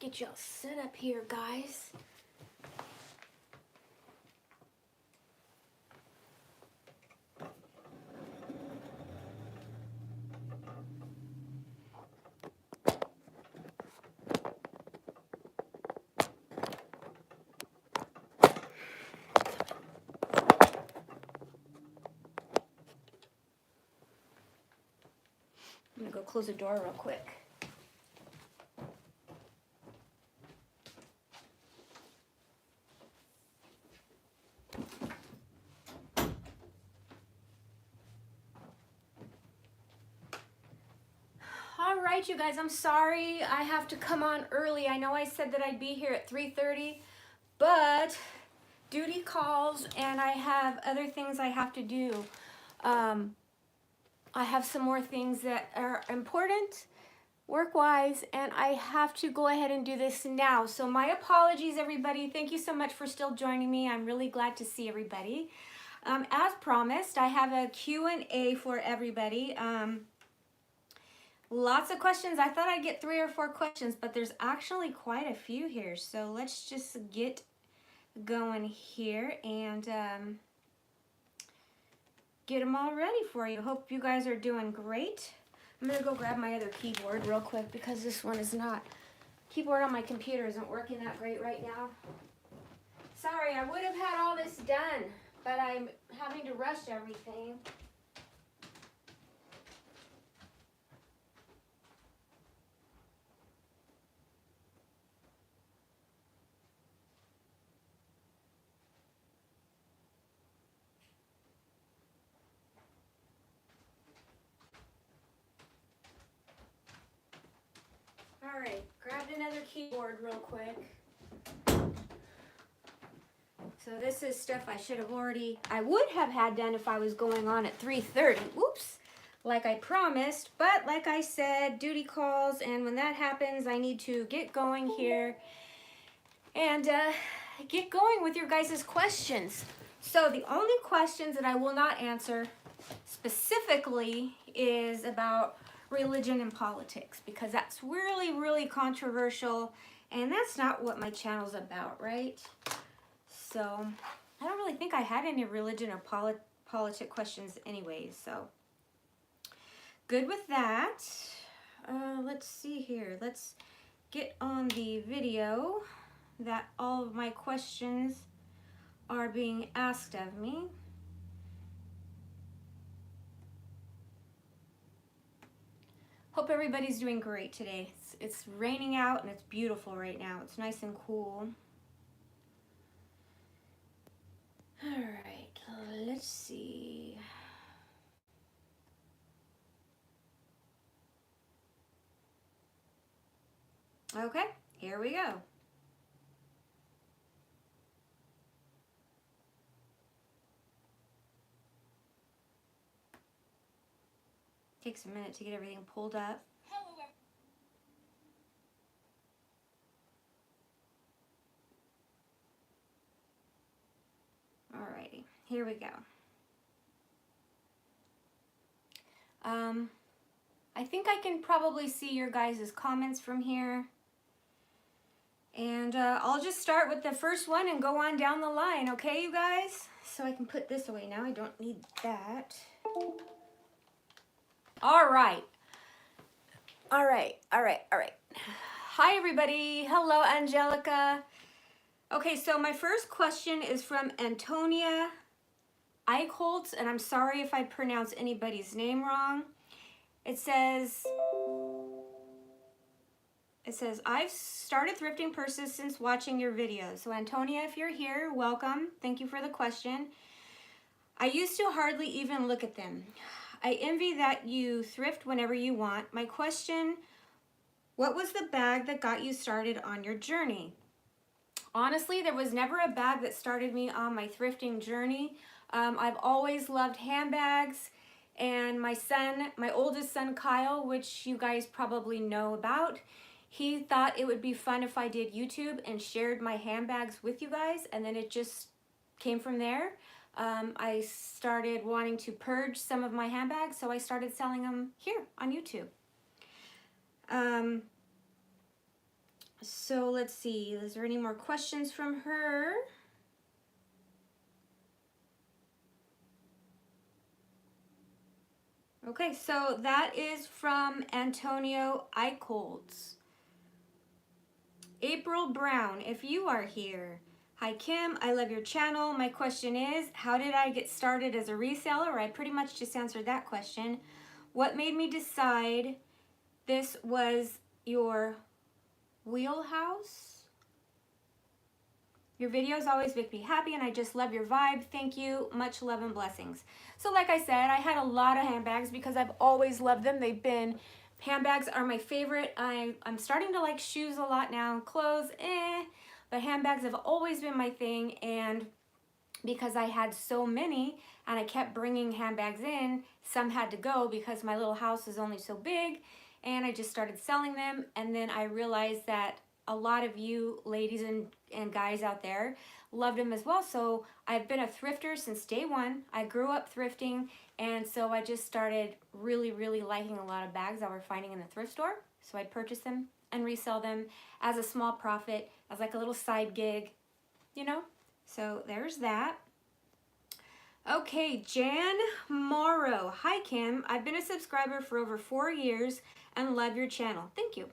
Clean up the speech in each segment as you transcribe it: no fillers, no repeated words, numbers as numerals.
get y'all set up here, guys. I'm gonna go close the door real quick. All right, you guys, I'm sorry I have to come on early. I know I said that I'd be here at 3:30, but duty calls and I have other things I have to do. I have some more things that are important work-wise, and I have to go ahead and do this now. So my apologies, everybody. Thank you so much for still joining me. I'm really glad to see everybody. As promised, I have a Q&A for everybody. Lots of questions. I thought I'd get 3 or 4 questions, but there's actually quite a few here. So let's just get going here and get them all ready for you. Hope you guys are doing great. I'm gonna go grab my other keyboard real quick because this one is not, keyboard on my computer isn't working that great right now. Sorry, I would have had all this done, but I'm having to rush everything. All right, grabbed another keyboard real quick. So this is stuff I would have had done if I was going on at 3:30. Oops, like I promised. But like I said, duty calls, and when that happens, I need to get going here and get going with your guys' questions. So the only questions that I will not answer specifically is about religion and politics, because that's really, really controversial, and that's not what my channel's about, right? So I don't really think I had any religion or politic questions anyways, so good with that. Let's see here. Let's get on the video that all of my questions are being asked of me. Hope everybody's doing great today. It's raining out and it's beautiful right now. It's nice and cool. All right, let's see. Okay, here we go. Takes a minute to get everything pulled up. Alrighty, here we go. I think I can probably see your guys' comments from here. And I'll just start with the first one and go on down the line, okay, you guys? So I can put this away now. I don't need that. All right. Hi, everybody. Hello, Angelica. Okay, so my first question is from Antonia Eichholz, and I'm sorry if I pronounce anybody's name wrong. It says, I've started thrifting purses since watching your videos. So Antonia, if you're here, welcome. Thank you for the question. I used to hardly even look at them. I envy that you thrift whenever you want. My question, what was the bag that got you started on your journey? Honestly, there was never a bag that started me on my thrifting journey. I've always loved handbags, and my oldest son, Kyle, which you guys probably know about, he thought it would be fun if I did YouTube and shared my handbags with you guys, and then it just came from there. I started wanting to purge some of my handbags, so I started selling them here on YouTube. So let's see, is there any more questions from her? Okay, so that is from Antonio Eicholds. April Brown, if you are here. Hi Kim, I love your channel. My question is, how did I get started as a reseller? I pretty much just answered that question. What made me decide this was your wheelhouse? Your videos always make me happy and I just love your vibe. Thank you. Much love and blessings. So like I said, I had a lot of handbags because I've always loved them. Handbags are my favorite. I'm starting to like shoes a lot now. Clothes, but handbags have always been my thing. And because I had so many and I kept bringing handbags in, some had to go because my little house is only so big, and I just started selling them. And then I realized that a lot of you ladies and guys out there loved them as well. So I've been a thrifter since day one. I grew up thrifting, and so I just started really liking a lot of bags that we're finding in the thrift store. So I'd purchase them and resell them as a small profit, as like a little side gig, you know? So there's that. Okay, Jan Morrow. Hi, Kim. I've been a subscriber for over 4 years and love your channel. Thank you.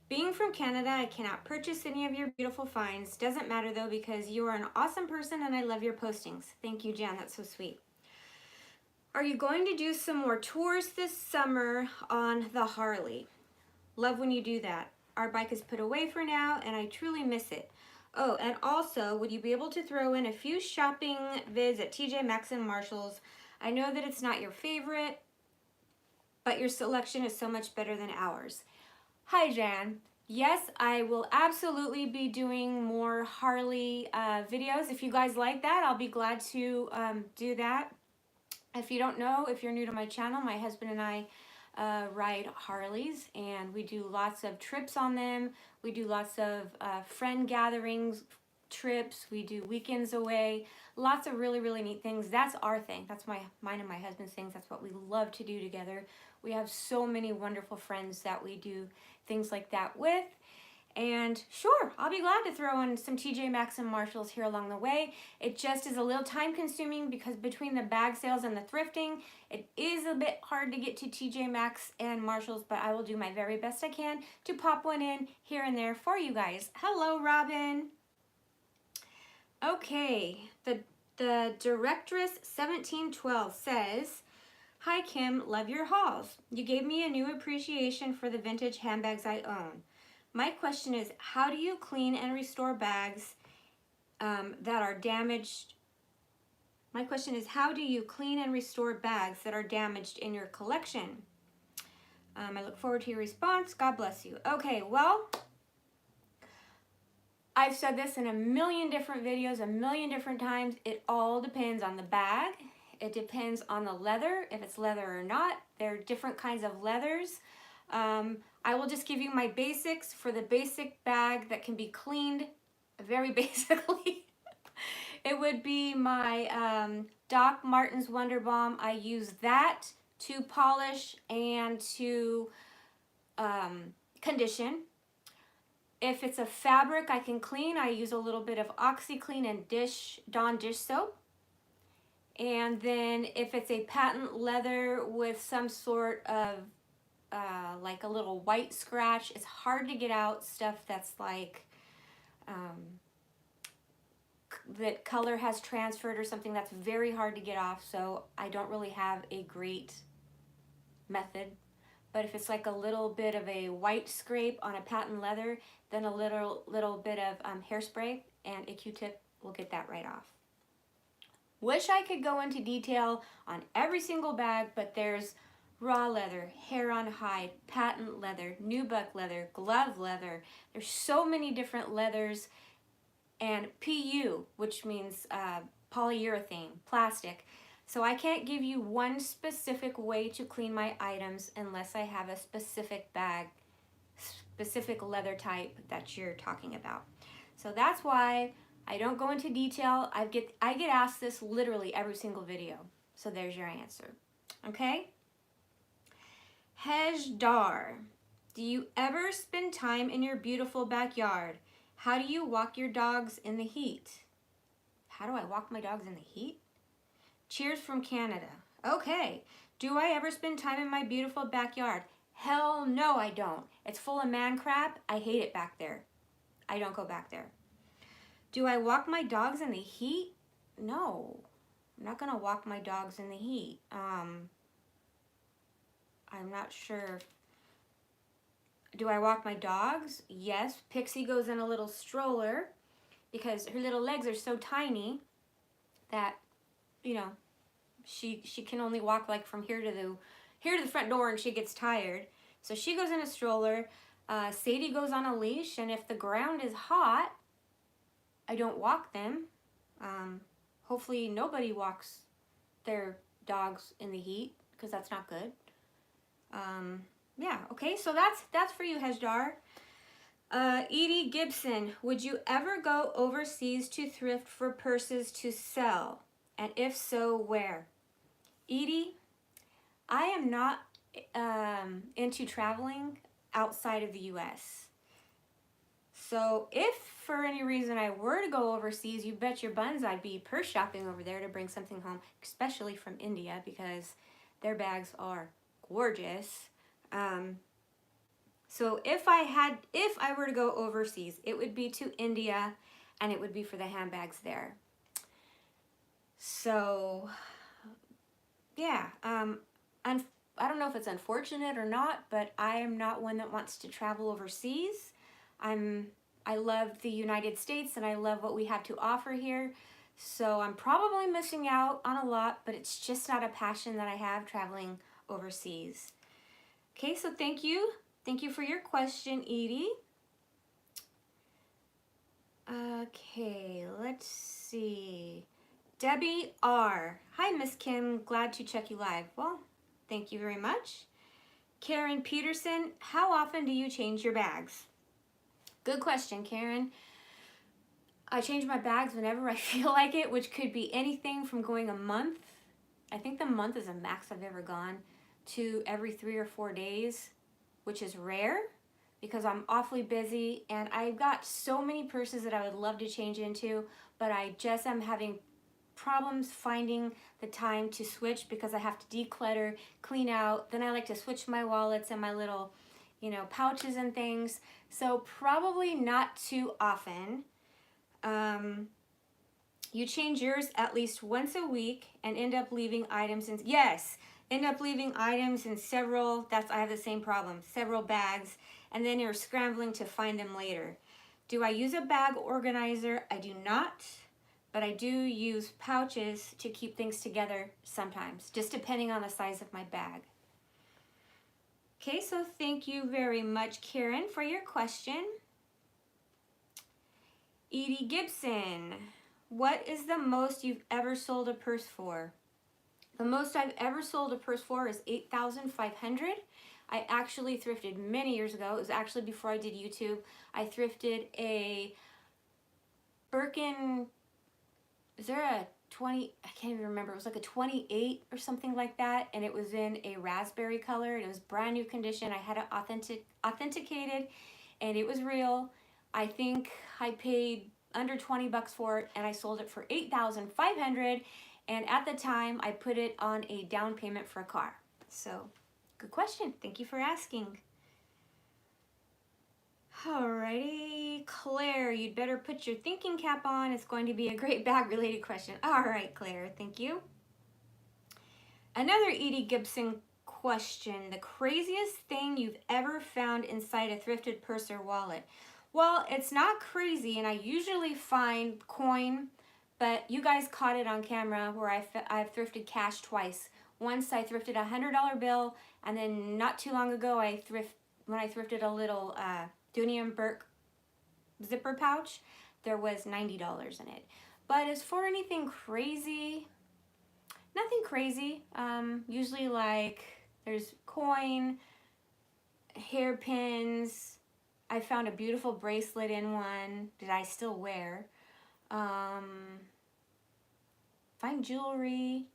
Being from Canada, I cannot purchase any of your beautiful finds. Doesn't matter though, because you are an awesome person and I love your postings. Thank you, Jan. That's so sweet. Are you going to do some more tours this summer on the Harley? Love when you do that. Our bike is put away for now and I truly miss it. Oh, and also, would you be able to throw in a few shopping vids at TJ Maxx and Marshalls? I know that it's not your favorite, but your selection is so much better than ours. Hi, Jan. Yes, I will absolutely be doing more Harley videos. If you guys like that, I'll be glad to do that. If you don't know, if you're new to my channel, my husband and I ride Harleys, and we do lots of trips on them. We do lots of friend gatherings, trips. We do weekends away. Lots of really neat things. That's our thing. That's mine and my husband's things. That's what we love to do together. We have so many wonderful friends that we do things like that with. And sure, I'll be glad to throw in some TJ Maxx and Marshalls here along the way. It just is a little time consuming because between the bag sales and the thrifting, it is a bit hard to get to TJ Maxx and Marshalls, but I will do my very best I can to pop one in here and there for you guys. Hello, Robin. Okay, the Directress 1712 says, hi Kim, love your hauls. You gave me a new appreciation for the vintage handbags I own. My question is, how do you clean and restore bags that are damaged? My question is, how do you clean and restore bags that are damaged in your collection? I look forward to your response. God bless you. Okay, well, I've said this in a million different videos, a million different times. It all depends on the bag. It depends on the leather, if it's leather or not. There are different kinds of leathers. I will just give you my basics for the basic bag that can be cleaned very basically. It would be my Doc Martens Wonder Balm. I use that to polish and to condition. If it's a fabric I can clean, I use a little bit of OxyClean and Dawn dish soap. And then if it's a patent leather with some sort of like a little white scratch, it's hard to get out stuff that's like that color has transferred or something. That's very hard to get off, so I don't really have a great method. But if it's like a little bit of a white scrape on a patent leather, then a little bit of hairspray and a Q-tip will get that right off. Wish I could go into detail on every single bag, but there's raw leather, hair on hide, patent leather, nubuck leather, glove leather. There's so many different leathers, and PU, which means polyurethane, plastic. So I can't give you one specific way to clean my items unless I have a specific bag, specific leather type that you're talking about. So that's why I don't go into detail. I get asked this literally every single video. So there's your answer. Okay? Hejdar. Do you ever spend time in your beautiful backyard? How do you walk your dogs in the heat? How do I walk my dogs in the heat? Cheers from Canada. Okay. Do I ever spend time in my beautiful backyard? Hell no, I don't. It's full of man crap. I hate it back there. I don't go back there. Do I walk my dogs in the heat? No. I'm not going to walk my dogs in the heat. I'm not sure. Do I walk my dogs? Yes. Pixie goes in a little stroller because her little legs are so tiny that, you know, she can only walk like from here to the front door, and she gets tired. So she goes in a stroller. Sadie goes on a leash, and if the ground is hot, I don't walk them. Hopefully nobody walks their dogs in the heat, because that's not good. Yeah, okay, so that's for you, Hejdar. Edie Gibson, would you ever go overseas to thrift for purses to sell? And if so, where? Edie, I am not into traveling outside of the U.S. So if for any reason I were to go overseas, you bet your buns I'd be purse shopping over there to bring something home, especially from India, because their bags are gorgeous. So if I were to go overseas, it would be to India, and it would be for the handbags there. So yeah, I don't know if it's unfortunate or not, but I am not one that wants to travel overseas. I love the United States, and I love what we have to offer here. So I'm probably missing out on a lot, but it's just not a passion that I have, traveling overseas. Okay, so thank you. Thank you for your question, Edie. Okay, let's see. Debbie R. Hi, Miss Kim. Glad to check you live. Well, thank you very much. Karen Peterson, how often do you change your bags? Good question, Karen. I change my bags whenever I feel like it, which could be anything from going a month. I think the month is the max I've ever gone, to every 3 or 4 days, which is rare because I'm awfully busy, and I've got so many purses that I would love to change into, but I just am having problems finding the time to switch because I have to declutter, clean out. Then I like to switch my wallets and my little, pouches and things. So probably not too often. You change yours at least once a week and end up leaving items in, yes, end up leaving items in several, I have the same problem, several bags, and then you're scrambling to find them later. Do I use a bag organizer? I do not, but I do use pouches to keep things together sometimes, just depending on the size of my bag. Okay, so thank you very much, Karen, for your question. Edie Gibson, what is the most you've ever sold a purse for? The most I've ever sold a purse for is $8,500. I actually thrifted many years ago. It was actually before I did YouTube. I thrifted a Birkin, is there a 20, I can't even remember. It was like a 28 or something like that, and it was in a raspberry color, and it was brand new condition. I had it authenticated, and it was real. I think I paid under 20 bucks for it, and I sold it for $8,500, and at the time I put it on a down payment for a car. So good question, thank you for asking. Alrighty, Claire, you'd better put your thinking cap on. It's going to be a great bag related question. All right, Claire, thank you. Another Edie Gibson question, the craziest thing you've ever found inside a thrifted purse or wallet? Well, it's not crazy, and I usually find coin, but you guys caught it on camera where I've thrifted cash twice. Once I thrifted a $100 bill, and then not too long ago when I thrifted a little Dooney & Bourke zipper pouch, there was $90 in it. But as for anything crazy, nothing crazy. Usually like there's coin, hairpins. I found a beautiful bracelet in one that I still wear. Find jewelry.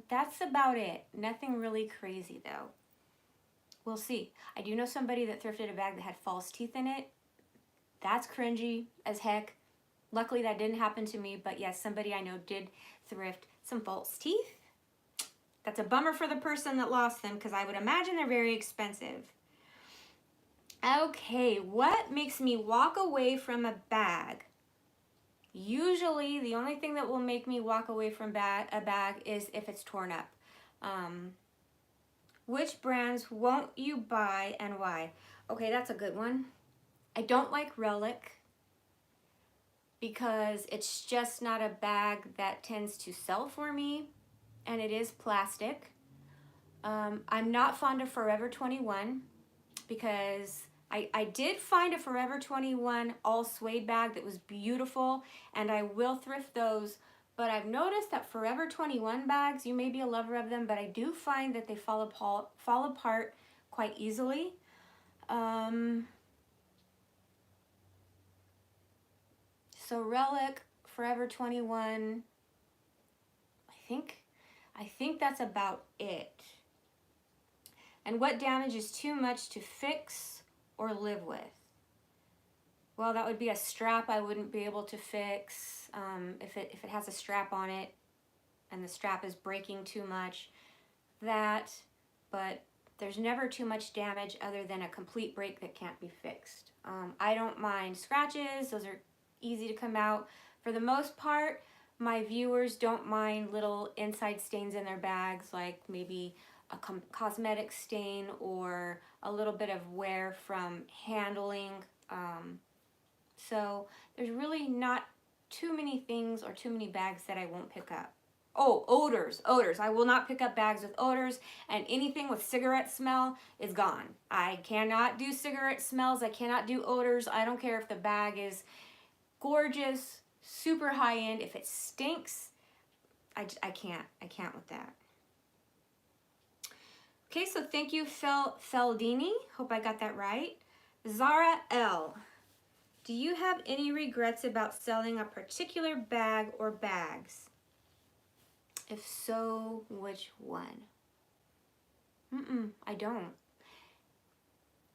That's about it. Nothing really crazy though. We'll see. I do know somebody that thrifted a bag that had false teeth in it. That's cringy as heck. Luckily that didn't happen to me, but yes, somebody I know did thrift some false teeth. That's a bummer for the person that lost them because I would imagine they're very expensive. Okay, what makes me walk away from a bag? Usually the only thing that will make me walk away from a bag is if it's torn up. Which brands won't you buy and why? Okay, that's a good one. I don't like Relic because it's just not a bag that tends to sell for me, and it is plastic. I'm not fond of Forever 21 because I did find a Forever 21 all suede bag that was beautiful, and I will thrift those, but I've noticed that Forever 21 bags, you may be a lover of them, but I do find that they fall apart quite easily. So Relic, Forever 21, I think that's about it. And what damage is too much to fix or live with? Well, that would be a strap I wouldn't be able to fix if it has a strap on it and the strap is breaking too much. But there's never too much damage other than a complete break that can't be fixed. I don't mind scratches. Those are easy to come out. For the most part, my viewers don't mind little inside stains in their bags, like maybe a cosmetic stain or a little bit of wear from handling. So there's really not too many things or too many bags that I won't pick up. Oh, odors. I will not pick up bags with odors, and anything with cigarette smell is gone. I cannot do cigarette smells. I cannot do odors. I don't care if the bag is gorgeous, super high end. If it stinks, I can't with that. Okay, so thank you, Feldini. Hope I got that right. Zara L. Do you have any regrets about selling a particular bag or bags? If so, which one? I don't.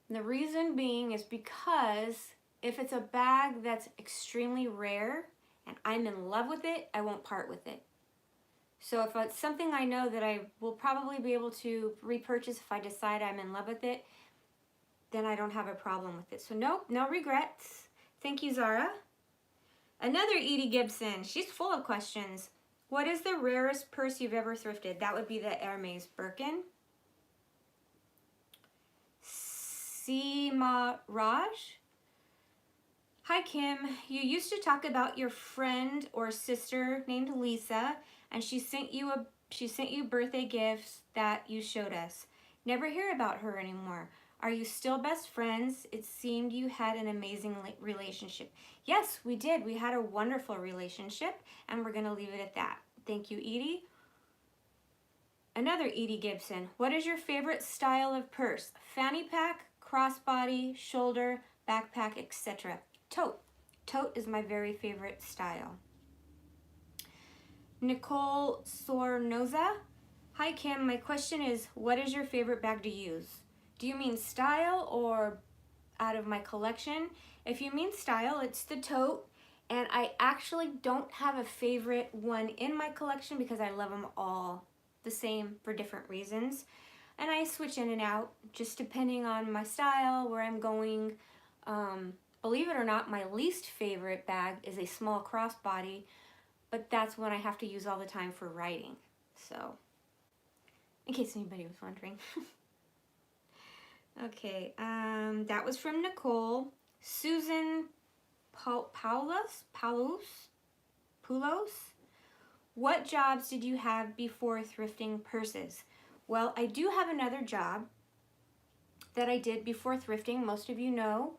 And the reason being is because if it's a bag that's extremely rare and I'm in love with it, I won't part with it. So if it's something I know that I will probably be able to repurchase if I decide I'm in love with it, then I don't have a problem with it. So nope, no regrets. Thank you, Zara. Another Edie Gibson. She's full of questions. What is the rarest purse you've ever thrifted? That would be the Hermes Birkin. Seema Raj. Hi, Kim. You used to talk about your friend or sister named Lisa, and she sent you birthday gifts that you showed us. Never hear about her anymore. Are you still best friends? It seemed you had an amazing relationship. Yes, we did. We had a wonderful relationship, and we're going to leave it at that. Thank you, Edie. Another Edie Gibson. What is your favorite style of purse? Fanny pack, crossbody, shoulder, backpack, etc. Tote. Tote is my very favorite style. Nicole Sornoza. Hi, Kim. My question is, what is your favorite bag to use? Do you mean style or out of my collection? If you mean style, it's the tote. And I actually don't have a favorite one in my collection because I love them all the same for different reasons. And I switch in and out just depending on my style, where I'm going. Believe it or not, my least favorite bag is a small crossbody, but that's one I have to use all the time for writing. So, in case anybody was wondering. Okay, that was from Nicole. Susan Poulos? What jobs did you have before thrifting purses? Well, I do have another job that I did before thrifting. Most of you know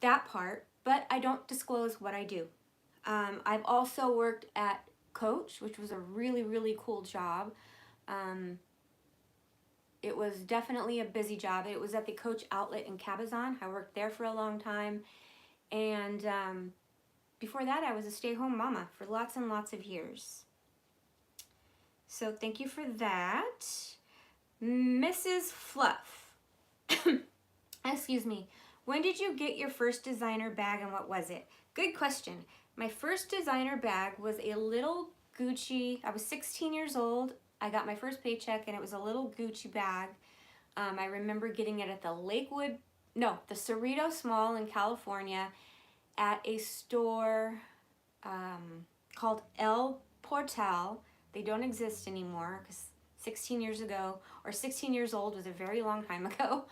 that part, but I don't disclose what I do. I've also worked at Coach, which was a really, really cool job. It was definitely a busy job. It was at the Coach outlet in Cabazon. I worked there for a long time. And before that, I was a stay-at-home mama for lots and lots of years. So thank you for that. Mrs. Fluff. Excuse me. When did you get your first designer bag and what was it? Good question. My first designer bag was a little Gucci. I was 16 years old. I got my first paycheck and it was a little Gucci bag. I remember getting it at the the Cerritos Mall in California at a store called El Portal. They don't exist anymore because 16 years ago, or 16 years old was a very long time ago.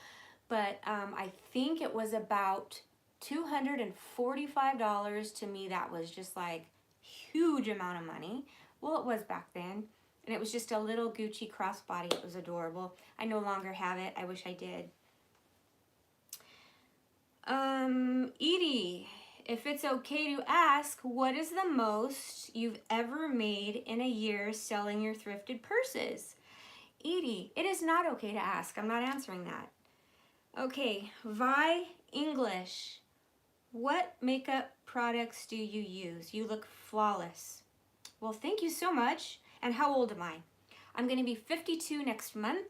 But I think it was about $245. To me, that was just like huge amount of money. Well, it was back then. And it was just a little Gucci crossbody. It was adorable. I no longer have it. I wish I did. Edie, if it's okay to ask, what is the most you've ever made in a year selling your thrifted purses? Edie, it is not okay to ask. I'm not answering that. Okay, Vi English. What makeup products do you use? You look flawless. Well, thank you so much. And how old am I? I'm going to be 52 next month.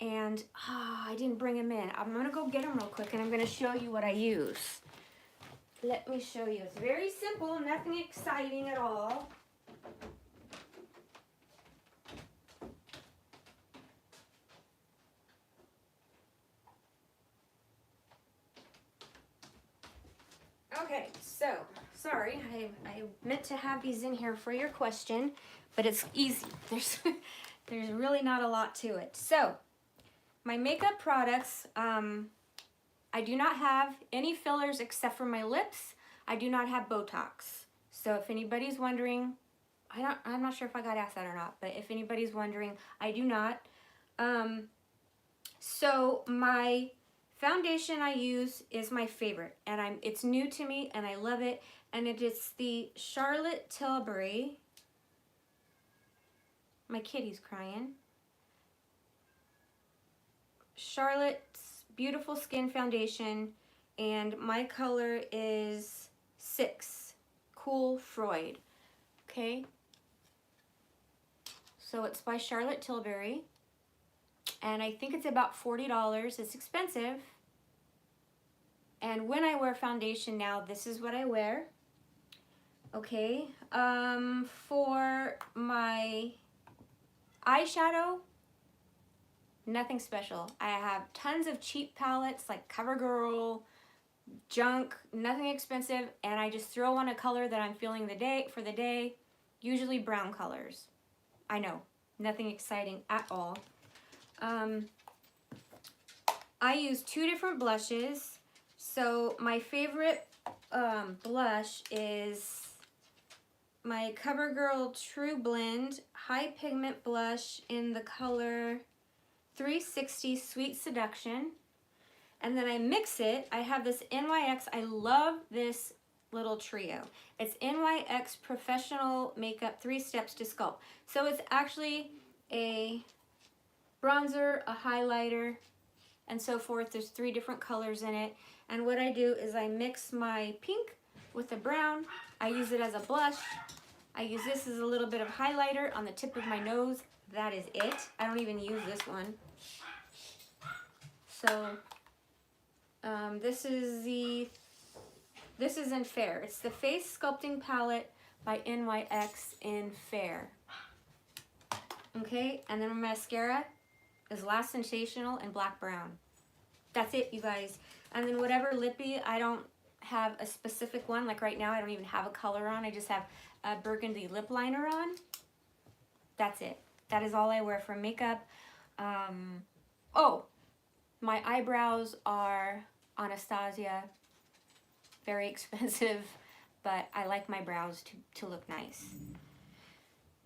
And I didn't bring them in. I'm going to go get them real quick and I'm going to show you what I use. Let me show you. It's very simple, nothing exciting at all. Okay, so, sorry, I meant to have these in here for your question, but it's easy. There's really not a lot to it. So, my makeup products, I do not have any fillers except for my lips. I do not have Botox. So if anybody's wondering, I'm not sure if I got asked that or not, but if anybody's wondering, I do not. So my foundation I use is my favorite, and it's new to me and I love it, and it is the Charlotte Tilbury. My kitty's crying. Charlotte's Beautiful Skin Foundation, and my color is 6, Cool Freud. Okay, so it's by Charlotte Tilbury, and I think it's about $40. It's expensive. And when I wear foundation now, this is what I wear. Okay, for my eyeshadow, nothing special. I have tons of cheap palettes like CoverGirl, junk, nothing expensive, and I just throw on a color that I'm feeling for the day, usually brown colors. I know, nothing exciting at all. I use 2 different blushes. So my favorite blush is my CoverGirl True Blend High Pigment Blush in the color 360 Sweet Seduction. And then I mix it. I have this NYX. I love this little trio. It's NYX Professional Makeup 3 Steps to Sculpt. So it's actually a bronzer, a highlighter, and so forth. There's 3 different colors in it. And what I do is I mix my pink with the brown. I use it as a blush. I use this as a little bit of highlighter on the tip of my nose. That is it. I don't even use this one. So this is in Fair. It's the Face Sculpting Palette by NYX in Fair. Okay, and then my mascara is Last Sensational in Black Brown. That's it, you guys. And then whatever lippy, I don't have a specific one. Like right now, I don't even have a color on. I just have a burgundy lip liner on. That's it. That is all I wear for makeup. Oh, my eyebrows are Anastasia. Very expensive, but I like my brows to look nice.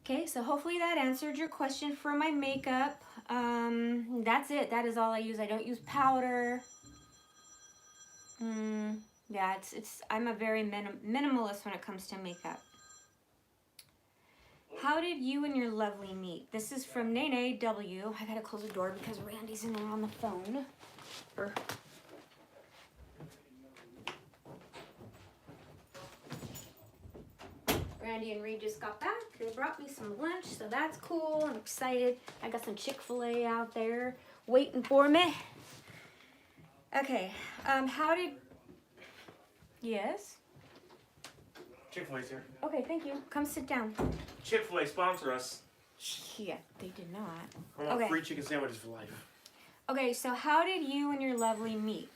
Okay, so hopefully that answered your question for my makeup. That's it. That is all I use. I don't use powder. Yeah, I'm a very minimalist when it comes to makeup. How did you and your lovely meet? This is from Nene W. I gotta close the door because Randy's in there on the phone. Randy and Reed just got back. They brought me some lunch, so that's cool. I'm excited. I got some Chick-fil-A out there waiting for me. Okay, how did... Yes? Chick-fil-A's here. Okay, thank you. Come sit down. Chick-fil-A sponsor us. Yeah, they did not. I want Okay. free chicken sandwiches for life. Okay, so how did you and your lovely meet?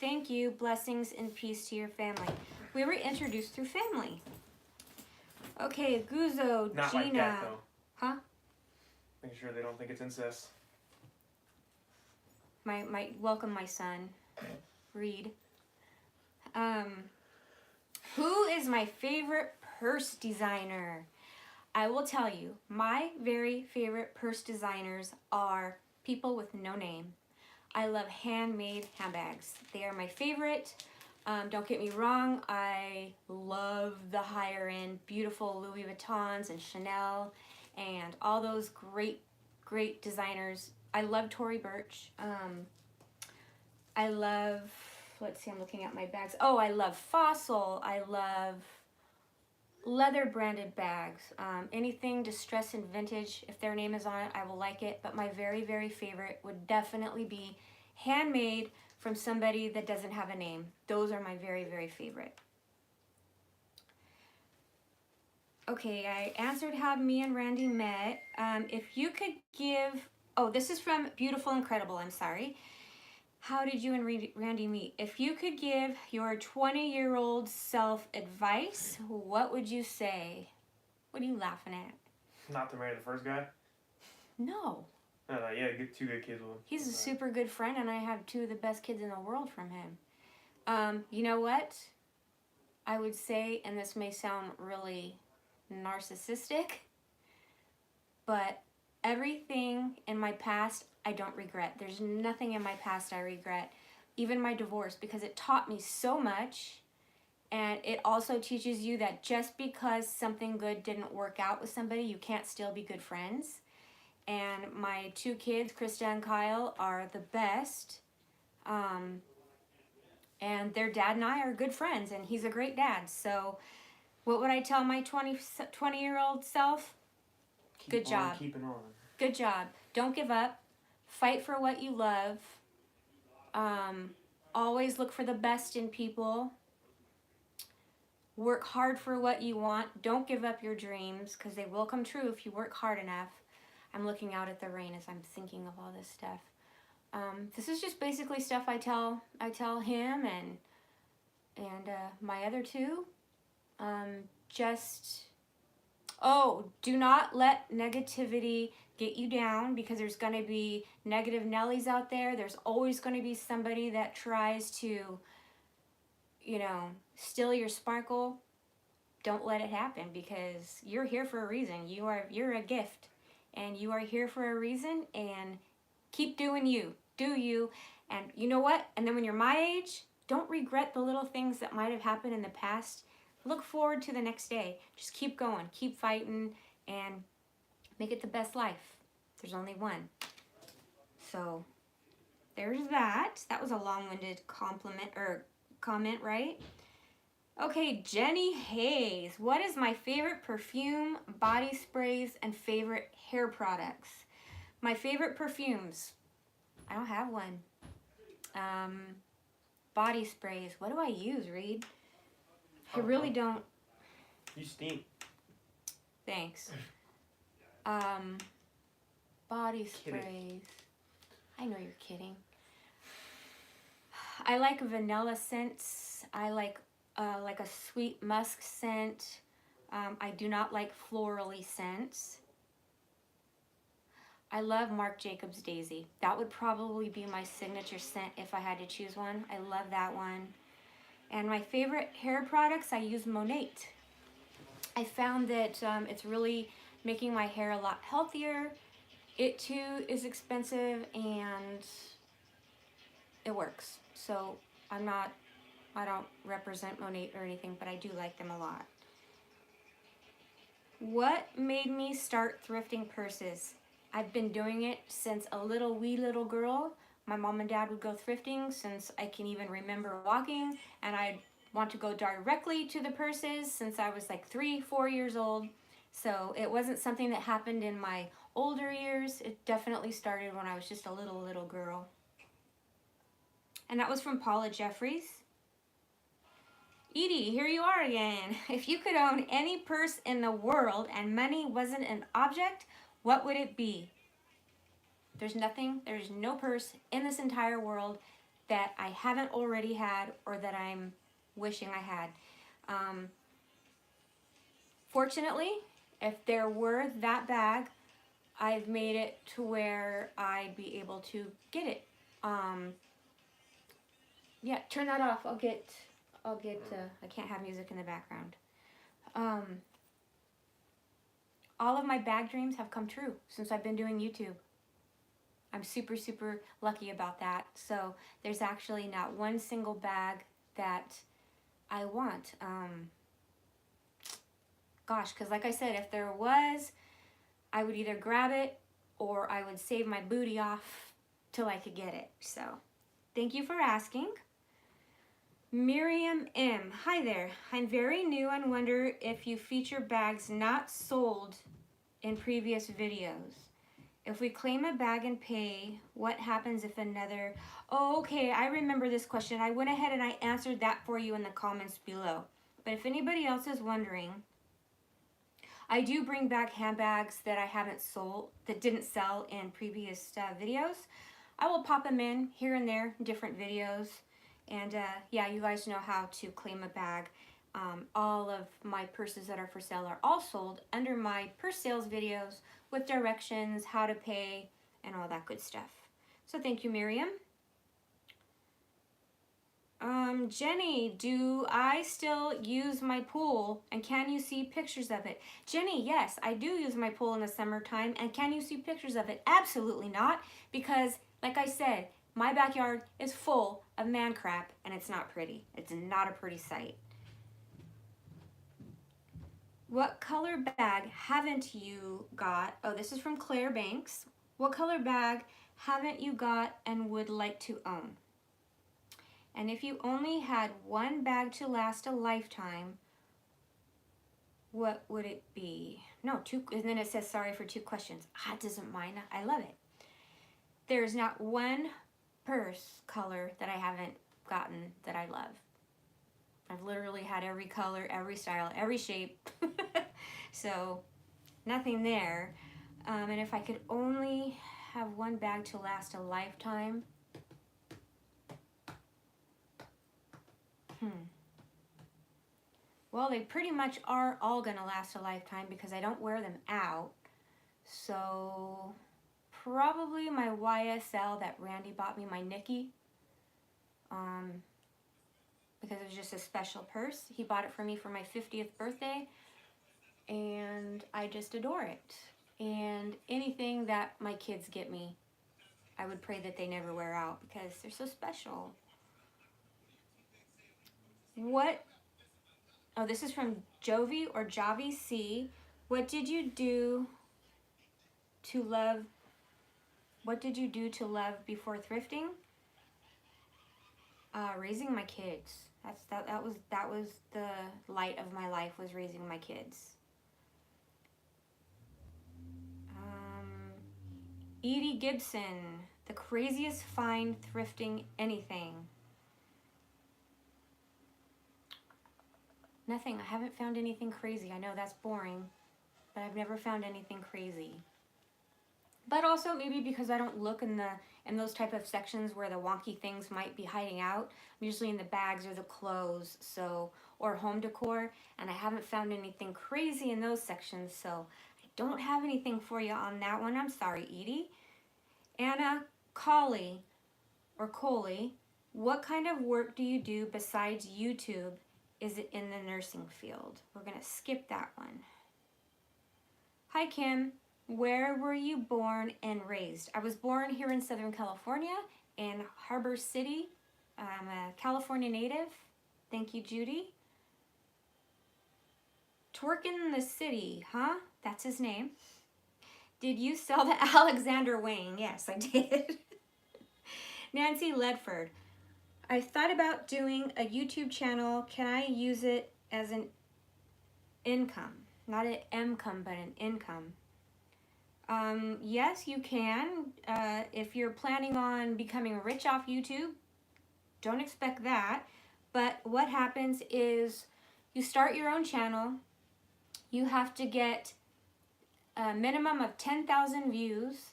Thank you. Blessings and peace to your family. We were introduced through family. Okay, Guzo, Not Gina. like that, though. Huh? Making sure they don't think it's incest. Welcome, my son. Reed. Who is my favorite purse designer? I will tell you, my very favorite purse designers are people with no name. I love handmade handbags. They are my favorite. Don't get me wrong, I love the higher end, beautiful Louis Vuittons and Chanel and all those great, great designers. I love Tory Burch. I love, let's see, I'm looking at my bags. Oh, I love Fossil. I love leather branded bags. Anything distressed and vintage, if their name is on it, I will like it. But my very, very favorite would definitely be handmade from somebody that doesn't have a name. Those are my very, very favorite. Okay, I answered how me and Randy met. If you could give, oh, this is from Beautiful Incredible, I'm sorry. How did you and Randy meet? If you could give your 20-year-old self advice, what would you say? What are you laughing at? Not to marry the first guy? No. Yeah, get two good kids with him. He's a super good friend, and I have two of the best kids in the world from him. You know what? I would say, and this may sound really narcissistic, but everything in my past I don't regret. There's nothing in my past I regret, even my divorce, because it taught me so much. And it also teaches you that just because something good didn't work out with somebody, you can't still be good friends. And my two kids, Krista and Kyle, are the best. And their dad and I are good friends, and he's a great dad. So what would I tell my 20-year-old self? Good job. Keeping on. Good job. Don't give up. Fight for what you love. Always look for the best in people. Work hard for what you want. Don't give up your dreams, because they will come true if you work hard enough. I'm looking out at the rain as I'm thinking of all this stuff. This is just basically stuff I tell him and my other two. Do not let negativity get you down, because there's going to be negative Nellies out there. There's always going to be somebody that tries to, steal your sparkle. Don't let it happen, because you're here for a reason. You're a gift, and you are here for a reason, and keep doing you. Do you. And you know what? And then when you're my age, don't regret the little things that might have happened in the past. Look forward to the next day. Just keep going, keep fighting, and make it the best life. There's only one. So there's that. That was a long-winded comment, right? Okay, Jenny Hayes. What is my favorite perfume, body sprays, and favorite hair products? My favorite perfumes. I don't have one. Body sprays. What do I use, Reed? I really don't. You stink. Thanks. Body sprays. I know you're kidding. I like vanilla scents. I like a sweet musk scent. I do not like florally scents. I love Marc Jacobs Daisy. That would probably be my signature scent if I had to choose one. I love that one. And my favorite hair products, I use Monate. I found that it's really making my hair a lot healthier. It too is expensive, and it works. So I don't represent Monate or anything, but I do like them a lot. What made me start thrifting purses? I've been doing it since a wee little girl. My mom and dad would go thrifting since I can even remember walking, and I'd want to go directly to the purses since I was like 3-4 years old. So it wasn't something that happened in my older years. It definitely started when I was just a little girl. And that was from Paula Jeffries. Edie, here you are again. If you could own any purse in the world and money wasn't an object, what would it be? There's no purse in this entire world that I haven't already had or that I'm wishing I had. Fortunately, if there were that bag, I've made it to where I'd be able to get it. Yeah, turn that off. I can't have music in the background. All of my bag dreams have come true since I've been doing YouTube. I'm super, super lucky about that. So there's actually not one single bag that I want. Gosh, because like I said, if there was, I would either grab it or I would save my booty off till I could get it. So thank you for asking. Miriam M. Hi there. I'm very new and wonder if you feature bags not sold in previous videos. If we claim a bag and pay, what happens if another... Oh, okay, I remember this question. I went ahead and I answered that for you in the comments below. But if anybody else is wondering, I do bring back handbags that I haven't sold, that didn't sell in previous videos. I will pop them in here and there, different videos. And yeah, you guys know how to claim a bag. All of my purses that are for sale are all sold under my purse sales videos with directions, how to pay, and all that good stuff. So thank you, Miriam. Jenny, do I still use my pool and can you see pictures of it? Jenny, yes, I do use my pool in the summertime, and can you see pictures of it? Absolutely not, because like I said, my backyard is full of man crap and it's not pretty. It's not a pretty sight. What color bag haven't you got? Oh, this is from Claire Banks. What color bag haven't you got and would like to own? And if you only had one bag to last a lifetime, what would it be? No, two, and then it says sorry for 2 questions. It doesn't mind, I love it. There's not one purse color that I haven't gotten that I love. I've literally had every color, every style, every shape. So nothing there. And if I could only have one bag to last a lifetime, well, they pretty much are all gonna last a lifetime because I don't wear them out. So probably my YSL that Randy bought me, my Nikki. Because it was just a special purse. He bought it for me for my 50th birthday, and I just adore it. And anything that my kids get me, I would pray that they never wear out because they're so special. What? Oh, this is from Jovi or Javi C. What did you do to love? What did you do to love before thrifting? Raising my kids. That was the light of my life, was raising my kids. Edie Gibson, the craziest find thrifting anything. Nothing. I haven't found anything crazy. I know that's boring, but I've never found anything crazy. But also maybe because I don't look in those type of sections where the wonky things might be hiding out. I'm usually in the bags or the clothes, or home decor, and I haven't found anything crazy in those sections, so I don't have anything for you on that one. I'm sorry, Edie. Anna Coley, what kind of work do you do besides YouTube? Is it in the nursing field? We're gonna skip that one. Hi, Kim. Where were you born and raised? I was born here in Southern California, in Harbor City. I'm a California native. Thank you, Judy. Twerkin' the City, huh? That's his name. Did you sell the Alexander Wang? Yes, I did. Nancy Ledford. I thought about doing a YouTube channel. Can I use it as an income? Not an M-come, but an income. Yes, you can. If you're planning on becoming rich off YouTube, don't expect that. But what happens is you start your own channel. You have to get a minimum of 10,000 views,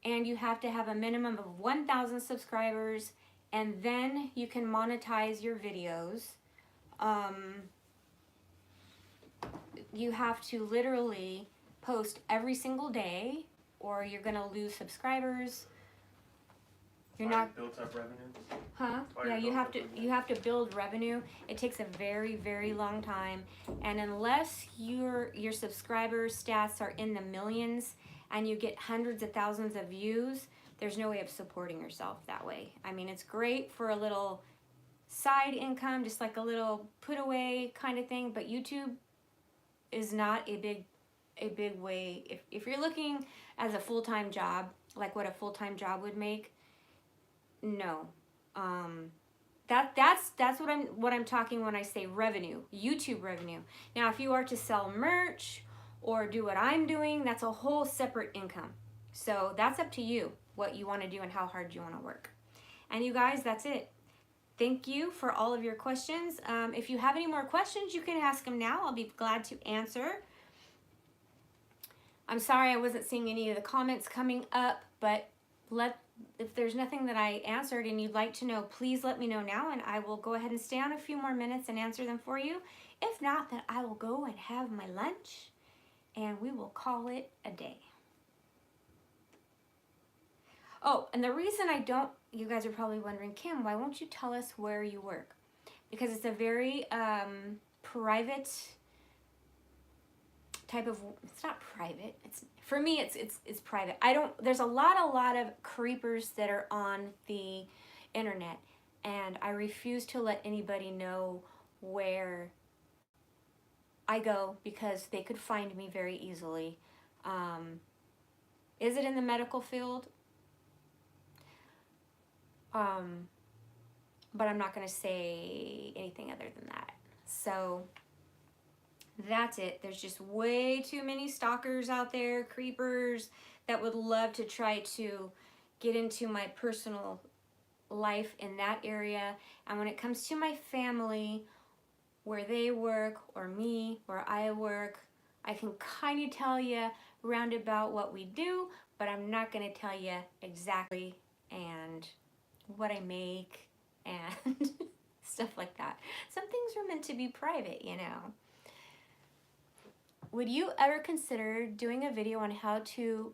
and you have to have a minimum of 1,000 subscribers, and then you can monetize your videos. You have to literally post every single day, or you're gonna lose subscribers. You're not built up revenue. Huh? Yeah, you have to build revenue. It takes a very, very long time, and unless your subscriber stats are in the millions and you get hundreds of thousands of views, there's no way of supporting yourself that way. I mean, it's great for a little side income, just like a little put away kind of thing, but YouTube is not a big way. If you're looking as a full-time job, like what a full-time job would make, no. That's what I'm talking when I say revenue, YouTube revenue. Now, if you are to sell merch or do what I'm doing, that's a whole separate income. So that's up to you, what you want to do and how hard you want to work. And you guys, that's it. Thank you for all of your questions. If you have any more questions, you can ask them now. I'll be glad to answer. I'm sorry I wasn't seeing any of the comments coming up, but if there's nothing that I answered and you'd like to know, please let me know now, and I will go ahead and stay on a few more minutes and answer them for you. If not, then I will go and have my lunch, and we will call it a day. Oh, and the reason I don't, you guys are probably wondering, Kim, why won't you tell us where you work? Because it's a very private type of, it's not private, it's, for me it's private. There's a lot of creepers that are on the internet, and I refuse to let anybody know where I go because they could find me very easily. Is it in the medical field? But I'm not going to say anything other than that. So that's it. There's just way too many stalkers out there, creepers, that would love to try to get into my personal life in that area. And when it comes to my family, where they work, or me, where I work, I can kind of tell you roundabout what we do, but I'm not going to tell you exactly and what I make and stuff like that. Some things are meant to be private, you know. Would you ever consider doing a video on how to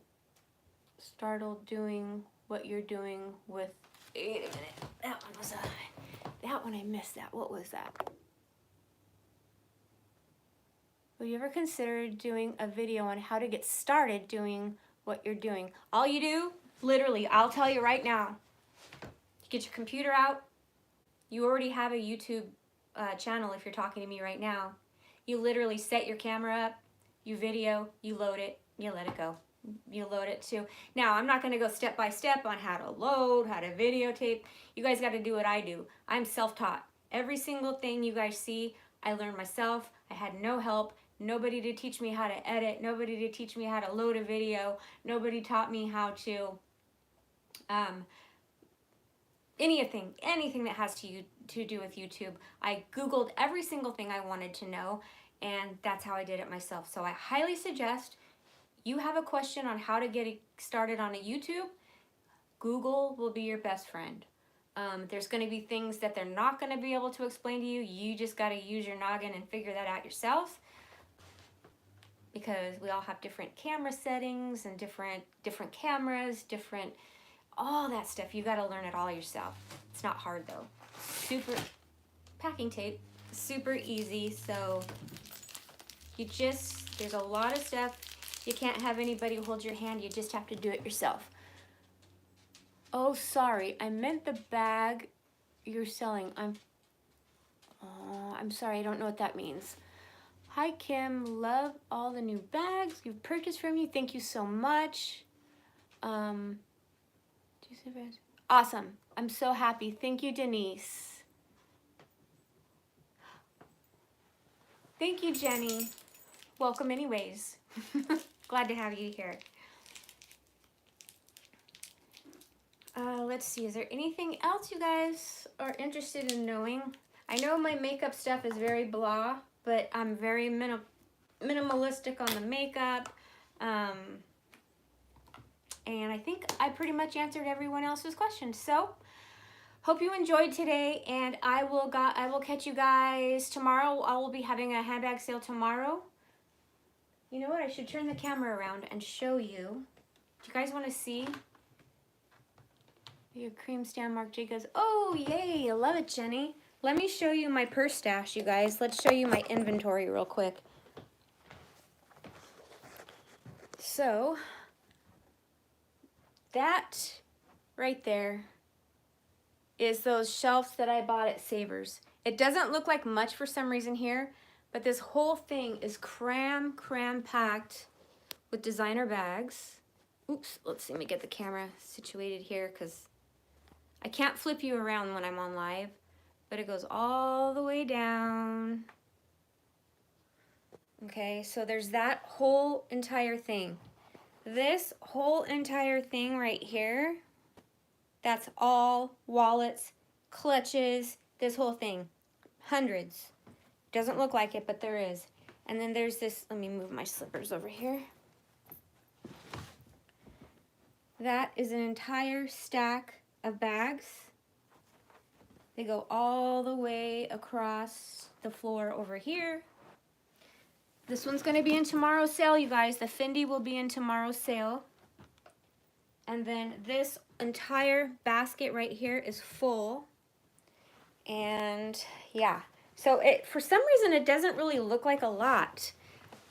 start doing what you're doing with, wait a minute, that one I missed that. What was that? Would you ever consider doing a video on how to get started doing what you're doing? All you do, literally, I'll tell you right now, you get your computer out. You already have a YouTube channel if you're talking to me right now. You literally set your camera up, you video, you load it, you let it go. You load it too. Now, I'm not going to go step by step on how to load, how to videotape. You guys got to do what I do. I'm self-taught. Every single thing you guys see, I learned myself. I had no help. Nobody to teach me how to edit. Nobody to teach me how to load a video. Nobody taught me how to anything that has to do with YouTube. I Googled every single thing I wanted to know, and that's how I did it myself. So I highly suggest you have a question on how to get started on a YouTube, Google will be your best friend. There's going to be things that they're not going to be able to explain to you. You just got to use your noggin and figure that out yourself, because we all have different camera settings and different cameras, all that stuff. You got to learn it all yourself. It's not hard though. Super packing tape, super easy. So there's a lot of stuff. You can't have anybody hold your hand. You just have to do it yourself. Oh, sorry. I meant the bag you're selling. I'm sorry. I don't know what that means. Hi, Kim. Love all the new bags you've purchased from you. Thank you so much. Awesome. I'm so happy. Thank you, Denise. Thank you, Jenny. Welcome anyways. Glad to have you here. Let's see, is there anything else you guys are interested in knowing? I know my makeup stuff is very blah, but I'm very minimalistic on the makeup. And I think I pretty much answered everyone else's questions. So, hope you enjoyed today, and I will catch you guys tomorrow. I will be having a handbag sale tomorrow. You know what? I should turn the camera around and show you. Do you guys want to see? Your cream stand Marc Jacobs. Oh, yay. I love it, Jenny. Let me show you my purse stash, you guys. Let's show you my inventory real quick. So, that right there is those shelves that I bought at Savers. It doesn't look like much for some reason here, but this whole thing is cram packed with designer bags. Oops, let's see, let me get the camera situated here because I can't flip you around when I'm on live, but it goes all the way down. Okay, so there's that whole entire thing. This whole entire thing right here, that's all wallets, clutches, this whole thing. Hundreds. Doesn't look like it, but there is. And then there's this, let me move my slippers over here. That is an entire stack of bags. They go all the way across the floor over here. This one's going to be in tomorrow's sale, you guys. The Fendi will be in tomorrow's sale. And then this entire basket right here is full. And yeah, so for some reason it doesn't really look like a lot.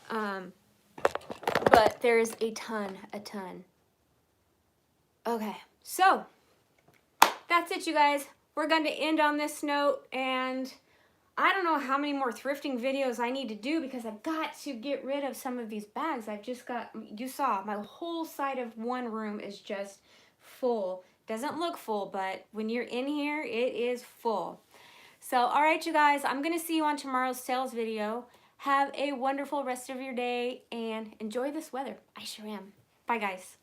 But there's a ton. Okay, so that's it, you guys. We're going to end on this note, and I don't know how many more thrifting videos I need to do because I've got to get rid of some of these bags. I've just got, you saw, my whole side of one room is just full. Doesn't look full, but when you're in here, it is full. So, all right, you guys, I'm going to see you on tomorrow's sales video. Have a wonderful rest of your day, and enjoy this weather. I sure am. Bye, guys.